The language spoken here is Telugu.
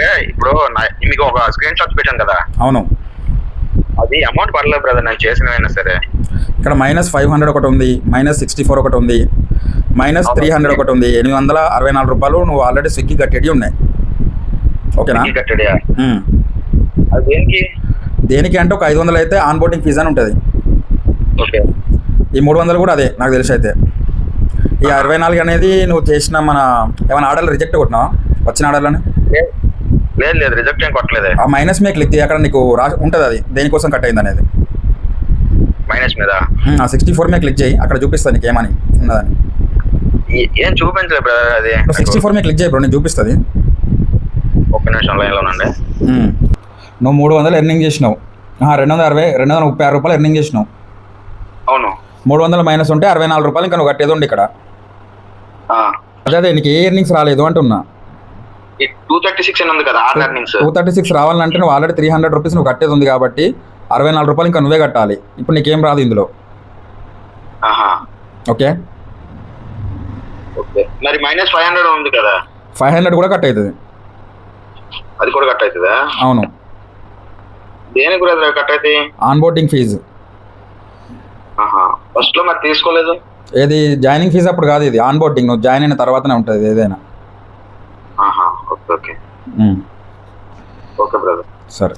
అంటే ఇప్పుడు మీకు ఒక స్క్రీన్ షాట్ పెట్టాను కదా, అవును. అది అమౌంట్ పడలేదు బ్రదర్, నేను చేసినవైనా సరే. ఇక్కడ -500 ఒకటి ఉంది, -64 ఒకటి ఉంది, -300 ఒకటి ఉంది. 864 రూపాయలు నువ్వు ఆల్రెడీ స్విగ్గీ కట్టేవి ఉన్నాయి. ఓకేనా? కట్టడియా? అది దేనికి? దేనికి అంటే ఒక 500 అయితే ఆన్ బోర్డింగ్ ఫీజు అని ఉంటుంది. ఓకే. ఈ 300 కూడా అదే నాకు తెలిసి. అయితే ఈ 64 అనేది నువ్వు చేసిన ఏమైనా ఆర్డర్లు రిజెక్ట్ కొట్టినావా? వచ్చిన ఆర్డర్లని? లేదు లేదు, రిజెక్ట్ ఏం కొట్టలేదే. ఆ మైనస్ మీద క్లిక్ చేయి, అక్కడ నీకు ఉంటుంది అది దేనికోసం కట్ అయింది అనేది. మైనస్ మీద ఆ 64 మీద క్లిక్ చేయి, అక్కడ చూపిస్తుంది నీకు ఏమని ఉన్నదని. ఏం చూపించలేదు బ్రదర్ అది. 64 మీద క్లిక్ చేయి బ్రో, నేను చూపిస్తుంది. ఒక్క నిమిషం లైన్లో ఉండండి. నువ్వు 300 ఎర్నింగ్ చేసినావు, 236 రూపాయలు ఎర్నింగ్ చేసినావు. అవును. 300 మైనస్ ఉంటే 64 రూపాయలు ఇంకా నువ్వు కట్టేది ఉండి ఇక్కడ. అదే నీకు ఏ ఎర్నింగ్స్ రాలేదు అంటున్నా. 236 అని ఉంది కదా, 236 రావాలంటే నువ్వు ఆల్రెడీ 300 రూపీస్ నువ్వు కట్టేది ఉంది కాబట్టి 64 రూపాయలు ఇంకా నువ్వే కట్టాలి. ఇప్పుడు నీకేం రాదు ఇందులో. ఓకే. మరి -500 ఉంది కదా, 500 కూడా కట్ అవుతుంది. అది కూడా కట్ అవుతుందా? అవును. దేనికి కూడా కట్ అవుతాయి? On boarding fee. ఫస్ట్ లో మరి తీసుకోలేదు. ఏది జాయినింగ్ ఫీజు అప్పుడు కాదు, ఇది ఆన్ బోర్డింగ్. నువ్వు జాయిన్ అయిన తర్వాతనే ఉంటుంది ఏదైనా. Okay okay. Okay brother. సరే.